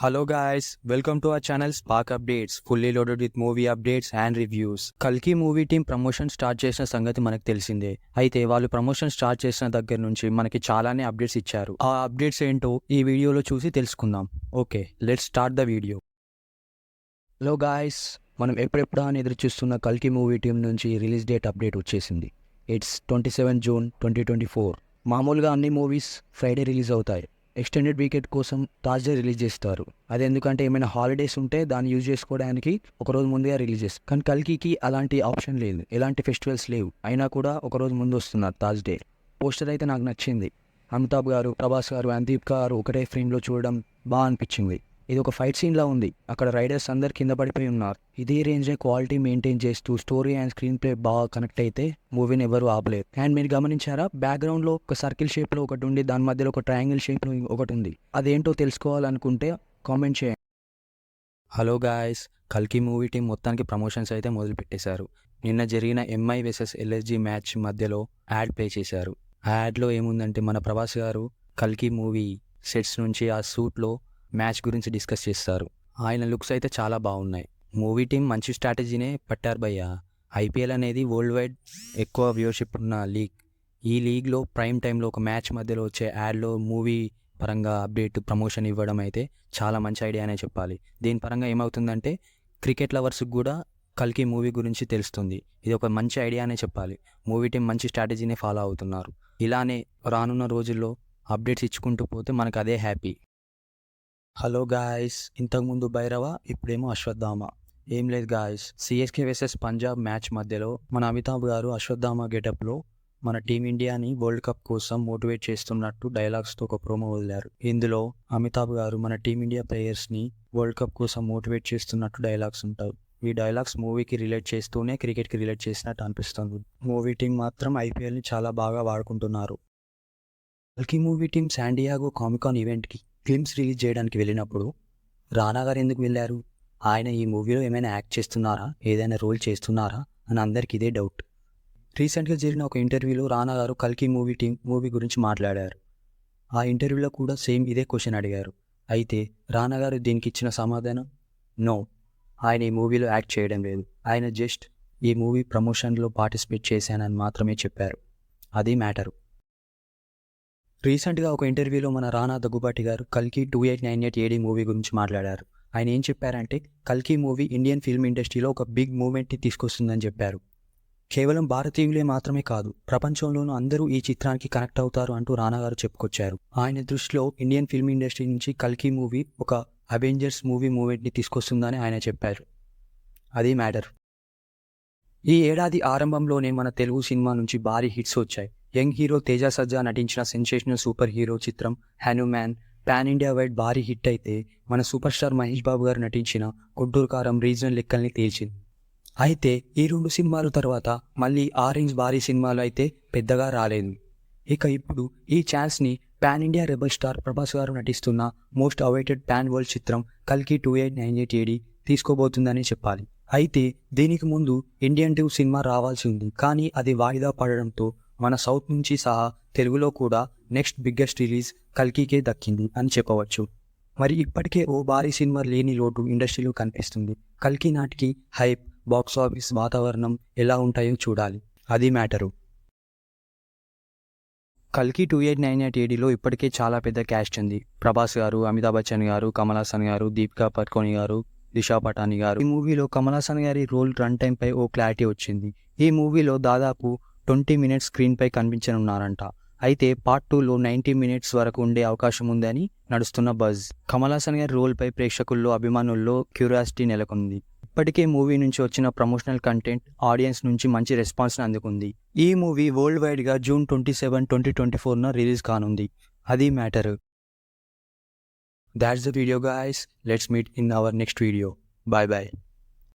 Hello guys, welcome to our channel Spark Updates, fully loaded with movie updates and reviews. కల్కి movie team promotion start చేసిన సంగతి మనకు తెలిసిందే. అయితే వాళ్ళు ప్రమోషన్ స్టార్ట్ చేసిన దగ్గర నుంచి మనకి చాలానే అప్డేట్స్ ఇచ్చారు. ఆ అప్డేట్స్ ఏంటో ఈ వీడియోలో చూసి తెలుసుకుందాం. Okay, let's start the video. Hello guys, మనం ఎప్పుడెప్పుడా అని ఎదురు చూస్తున్న కల్కి మూవీ టీం నుంచి రిలీజ్ డేట్ అప్డేట్ వచ్చేసింది. It's 27 June 2024. మామూలుగా అన్ని మూవీస్ ఫ్రైడే రిలీజ్ అవుతాయి. ఎక్స్టెండెడ్ వీకెండ్ కోసం థర్స్డే రిలీజ్ చేస్తారు. అది ఎందుకంటే ఏమైనా హాలిడేస్ ఉంటే దాన్ని యూజ్ చేసుకోవడానికి ఒకరోజు ముందుగా రిలీజ్ చేస్తారు. కానీ కల్కికి అలాంటి ఆప్షన్ లేదు, ఎలాంటి ఫెస్టివల్స్ లేవు. అయినా కూడా ఒకరోజు ముందు వస్తున్నారు థర్స్డే. పోస్టర్ అయితే నాకు నచ్చింది. అమితాబ్ గారు, ప్రభాస్ గారు, అందీప్ గారు ఒకటే ఫ్రేమ్లో చూడడం బాగా అనిపించింది. ఇది ఒక ఫైట్ సీన్లా ఉంది. అక్కడ రైడర్స్ అందరు కింద పడిపోయి ఉన్నారు. ఇదే రేంజ్ క్వాలిటీ మెయింటైన్ చేస్తూ స్టోరీ అండ్ స్క్రీన్ ప్లే బాగా కనెక్ట్ అయితే మూవీని ఎవరు ఆపలేరు. అండ్ మీరు గమనించారా, బ్యాక్గ్రౌండ్ లో ఒక సర్కిల్ షేప్ లో ఒకటి ఉంది, దాని మధ్యలో ఒక ట్రయాంగిల్ షేప్ లో ఒకటి ఉంది. అదేంటో తెలుసుకోవాలనుకుంటే కామెంట్ చేయండి. హలో గాయస్, కల్కి మూవీ టీం మొత్తానికి ప్రమోషన్స్ అయితే మొదలు పెట్టేశారు. నిన్న జరిగిన ఎంఐ వర్సెస్ ఎల్ఎస్జి మ్యాచ్ మధ్యలో యాడ్ ప్లే చేశారు. ఆ యాడ్లో ఏముందంటే మన ప్రభాస్ గారు కల్కి మూవీ సెట్స్ నుంచి ఆ సూట్లో మ్యాచ్ గురించి డిస్కస్ చేస్తారు. ఆయన లుక్స్ అయితే చాలా బాగున్నాయి. మూవీ టీం మంచి స్ట్రాటజీనే పట్టారు భయ్య. ఐపీఎల్ అనేది వరల్డ్ వైడ్ ఎక్కువ వ్యూవర్షిప్ ఉన్న లీగ్. ఈ లీగ్లో ప్రైమ్ టైంలో ఒక మ్యాచ్ మధ్యలో వచ్చే యాడ్లో మూవీ పరంగా అప్డేట్ ప్రమోషన్ ఇవ్వడం అయితే చాలా మంచి ఐడియా అనే చెప్పాలి. దీని పరంగా ఏమవుతుందంటే క్రికెట్ లవర్స్కి కూడా కల్కి మూవీ గురించి తెలుస్తుంది. ఇది ఒక మంచి ఐడియా అనే చెప్పాలి. మూవీ టీం మంచి స్ట్రాటజీనే ఫాలో అవుతున్నారు. ఇలానే రానున్న రోజుల్లో అప్డేట్స్ ఇచ్చుకుంటూ పోతే మనకు అదే హ్యాపీ. హలో గాయస్, ఇంతకుముందు భైరవ, ఇప్పుడేమో అశ్వత్థామ. ఏం లేదు guys, CSK versus Punjab match మధ్యలో మన అమితాబ్ గారు అశ్వత్థామ గెటప్లో మన టీమిండియాని వరల్డ్ కప్ కోసం మోటివేట్ చేస్తున్నట్టు డైలాగ్స్తో ఒక ప్రోమో వదిలారు. ఇందులో అమితాబ్ గారు మన టీమిండియా ప్లేయర్స్ని వరల్డ్ కప్ కోసం మోటివేట్ చేస్తున్నట్టు డైలాగ్స్ ఉంటాయి. ఈ డైలాగ్స్ మూవీకి రిలేట్ చేస్తూనే క్రికెట్కి రిలేట్ చేసినట్టు అనిపిస్తుంది. మూవీ టీం మాత్రం ఐపీఎల్ని చాలా బాగా వాడుకుంటున్నారు. కల్కి మూవీ టీం శాండియాగో కామికాన్ ఈవెంట్కి ఫిల్మ్స్ రిలీజ్ చేయడానికి వెళ్ళినప్పుడు రానా గారు ఎందుకు వెళ్ళారు? ఆయన ఈ మూవీలో ఏమైనా యాక్ట్ చేస్తున్నారా, ఏదైనా రోల్ చేస్తున్నారా అని అందరికి ఇదే డౌట్. రీసెంట్గా జరిగిన ఒక ఇంటర్వ్యూలో రానా గారు కల్కి మూవీ టీం మూవీ గురించి మాట్లాడారు. ఆ ఇంటర్వ్యూలో కూడా సేమ్ ఇదే క్వశ్చన్ అడిగారు. అయితే రానా గారు దీనికి ఇచ్చిన సమాధానం నో, ఆయన ఈ మూవీలో యాక్ట్ చేయడం లేదు. ఆయన జస్ట్ ఈ మూవీ ప్రమోషన్లో పార్టిసిపేట్ చేశానని మాత్రమే చెప్పారు. అది మ్యాటరు. రీసెంట్గా ఒక ఇంటర్వ్యూలో మన రానా దగ్గుబాటి గారు కల్కి 2898 AD మూవీ గురించి మాట్లాడారు. ఆయన ఏం చెప్పారంటే కల్కి మూవీ ఇండియన్ ఫిల్మ్ ఇండస్ట్రీలో ఒక బిగ్ మూమెంట్ని తీసుకొస్తుందని చెప్పారు. కేవలం భారతీయులే మాత్రమే కాదు, ప్రపంచంలోనూ అందరూ ఈ చిత్రానికి కనెక్ట్ అవుతారు అంటూ రానా గారు చెప్పుకొచ్చారు. ఆయన దృష్టిలో ఇండియన్ ఫిల్మ్ ఇండస్ట్రీ నుంచి కల్కి మూవీ ఒక అవెంజర్స్ మూమెంట్ని తీసుకొస్తుందని ఆయన చెప్పారు. అది మ్యాటర్. ఈ ఏడాది ఆరంభంలోనే మన తెలుగు సినిమా నుంచి భారీ హిట్స్ వచ్చాయి. యంగ్ హీరో తేజ సజ్జా నటించిన సెన్సేషనల్ సూపర్ హీరో చిత్రం హనుమాన్ పాన్ ఇండియా వైడ్ భారీ హిట్ అయితే, మన సూపర్ స్టార్ మహేష్ బాబు గారు నటించిన గుంటూరు కారం రీజనల్ లెక్కల్ని తేల్చింది. అయితే ఈ 2 సినిమాల తర్వాత మళ్ళీ ఆరెంజ్ భారీ సినిమాలు అయితే పెద్దగా రాలేదు. ఇక ఇప్పుడు ఈ ఛాన్స్ని pan India rebel star Prabhas గారు నటిస్తున్న మోస్ట్ అవైటెడ్ పాన్ వరల్డ్ చిత్రం కల్కి 2898 AD తీసుకోబోతుందని చెప్పాలి. అయితే దీనికి ముందు ఇండియన్ 2 సినిమా రావాల్సి ఉంది, కానీ అది వాయిదా పడడంతో మన సౌత్ నుంచి సహా తెలుగులో కూడా నెక్స్ట్ బిగ్గెస్ట్ రిలీజ్ కల్కికే దక్కింది అని చెప్పవచ్చు. మరి ఇప్పటికే ఓ భారీ సినిమా లేని లోటు ఇండస్ట్రీలో కనిపిస్తుంది. కల్కి నాటికి హైప్, బాక్స్ ఆఫీస్ వాతావరణం ఎలా ఉంటాయో చూడాలి. అది మ్యాటరు. కల్కి 2898 ADలో ఇప్పటికే చాలా పెద్ద క్యాస్ట్ ఉంది. ప్రభాస్ గారు, అమితాబ్ బచ్చన్ గారు, కమల్ హాసన్ గారు, దీపికా పడుకోన్ గారు, దిశా పటాని గారు. ఈ మూవీలో కమల్ హాసన్ గారి రోల్ రన్ టైం పై ఓ క్లారిటీ వచ్చింది. ఈ మూవీలో దాదాపు 20 minutes స్క్రీన్ పై కనిపించనున్నారంట. అయితే పార్ట్ 2లో 90 minutes వరకు ఉండే అవకాశం ఉందని నడుస్తున్న బజ్. కమల్ హాసన్ గారి రోల్ పై ప్రేక్షకుల్లో, అభిమానుల్లో క్యూరియాసిటీ నెలకొంది. ఇప్పటికే మూవీ నుంచి వచ్చిన ప్రమోషనల్ కంటెంట్ ఆడియన్స్ నుంచి మంచి రెస్పాన్స్ని అందుకుంది. ఈ మూవీ వరల్డ్ వైడ్గా జూన్ 27, 2024 రిలీజ్ కానుంది. అది matter. That's the video guys. Let's meet in our next video. Bye bye.